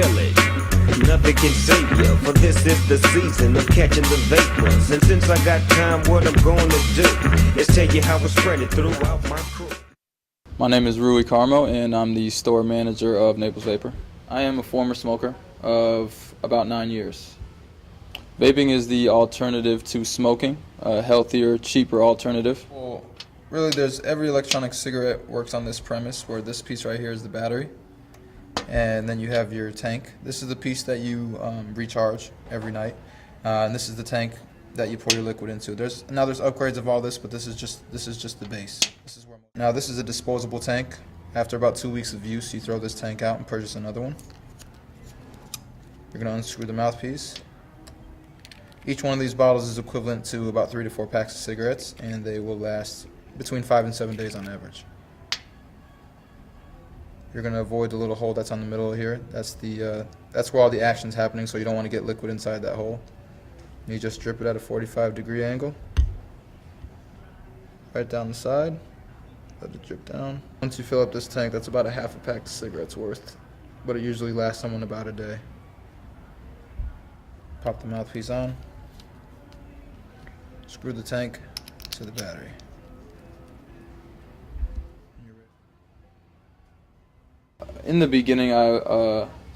feel it. Nothing can save you, for this is the season of catching the vapors. And since I got time, what I'm going to do is tell you how it's spread throughout my crew. My name is Rui Carmo, and I'm the store manager of Naples Vapor. I am a former smoker of about 9 years. Vaping is the alternative to smoking, a healthier, cheaper alternative. Well, really, every electronic cigarette works on this premise, where this piece right here is the battery, and then you have your tank. This is the piece that you recharge every night, and this is the tank that you pour your liquid into. There's upgrades of all this, but this is just the base. Now this is a disposable tank. After about 2 weeks of use, you throw this tank out and purchase another one. You're going to unscrew the mouthpiece. Each one of these bottles is equivalent to about 3 to 4 packs of cigarettes, and they will last between 5 and 7 days on average. You're going to avoid the little hole that's on the middle here. That's where all the action's happening, so you don't want to get liquid inside that hole. You just drip it at a 45-degree angle, right down the side. Let it drip down. Once you fill up this tank, that's about a half a pack of cigarettes worth, but it usually lasts someone about a day. Pop the mouthpiece on, screw the tank to the battery. In the beginning,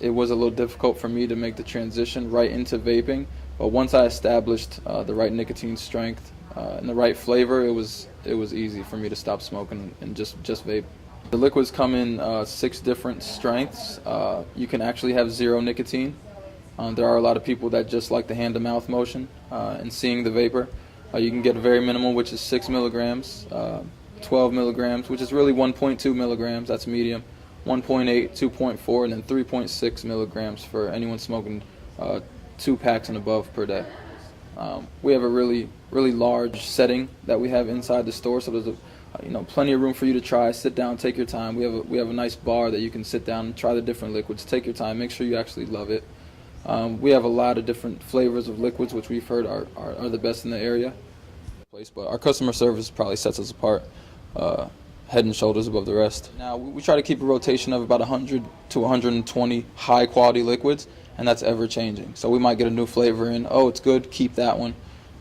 it was a little difficult for me to make the transition right into vaping, but once I established the right nicotine strength and the right flavor, it was easy for me to stop smoking and just vape. The liquids come in 6 different strengths. You can actually have 0 nicotine. There are a lot of people that just like the hand-to-mouth motion and seeing the vapor. You can get very minimal, which is 6 milligrams, 12 milligrams, which is really 1.2 milligrams, that's medium, 1.8, 2.4, and then 3.6 milligrams for anyone smoking 2 packs and above per day. We have a really large setting that we have inside the store, so there's plenty of room for you to try. Sit down, take your time. We have a nice bar that you can sit down and try the different liquids. Take your time, make sure you actually love it. We have a lot of different flavors of liquids, which we've heard are the best in the area. But our customer service probably sets us apart, head and shoulders above the rest. Now, we try to keep a rotation of about 100 to 120 high-quality liquids, and that's ever changing. So we might get a new flavor in, oh, it's good, keep that one.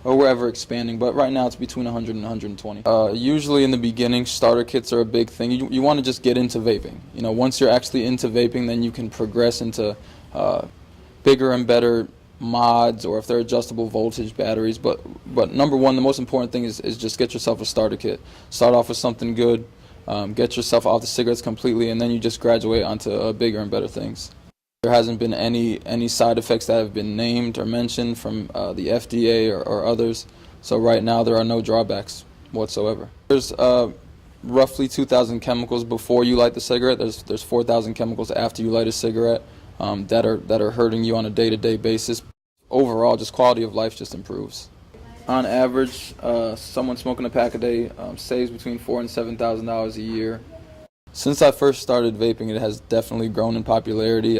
Or we're ever expanding, but right now it's between 100 and 120. Usually in the beginning, starter kits are a big thing. You want to just get into vaping. Once you're actually into vaping, then you can progress into bigger and better mods, or if they're adjustable voltage batteries. But number one, the most important thing is just get yourself a starter kit. Start off with something good, get yourself off the cigarettes completely, and then you just graduate onto bigger and better things. There hasn't been any side effects that have been named or mentioned from the FDA or others. So right now there are no drawbacks whatsoever. There's roughly 2,000 chemicals before you light the cigarette. There's 4,000 chemicals after you light a cigarette that are hurting you on a day-to-day basis. Overall, just quality of life just improves. On average, someone smoking a pack a day saves between $4,000 and $7,000 a year. Since I first started vaping, it has definitely grown in popularity.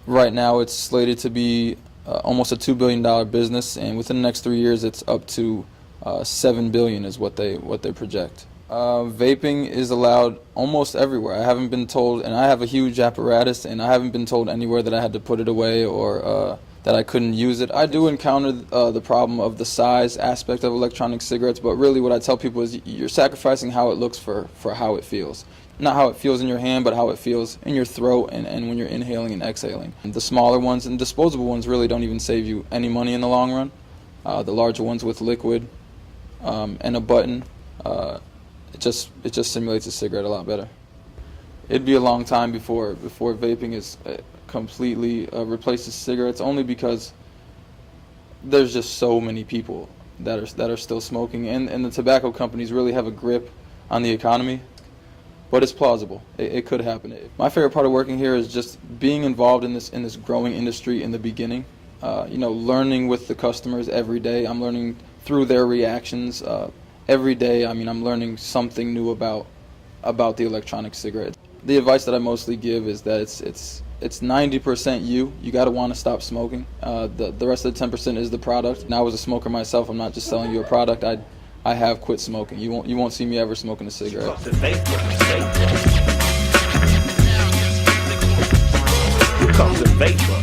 Right now, it's slated to be almost a $2 billion business, and within the next 3 years, it's up to $7 billion is what they project. Vaping is allowed almost everywhere. I haven't been told, and I have a huge apparatus, and I haven't been told anywhere that I had to put it away or that I couldn't use it. I do encounter the problem of the size aspect of electronic cigarettes, but really what I tell people is you're sacrificing how it looks for how it feels. Not how it feels in your hand, but how it feels in your throat and when you're inhaling and exhaling. And the smaller ones and disposable ones really don't even save you any money in the long run. The larger ones with liquid and a button, it just simulates a cigarette a lot better. It'd be a long time before vaping is completely replaces cigarettes, only because there's just so many people that are still smoking, and the tobacco companies really have a grip on the economy. But it's plausible. It could happen. My favorite part of working here is just being involved in this growing industry in the beginning. Learning with the customers every day. I'm learning through their reactions every day. I'm learning something new about the electronic cigarette. The advice that I mostly give is that it's 90% you. You got to want to stop smoking. The rest of the 10% is the product. And I was a smoker myself. I'm not just selling you a product. I have quit smoking. You won't see me ever smoking a cigarette. You Vapor.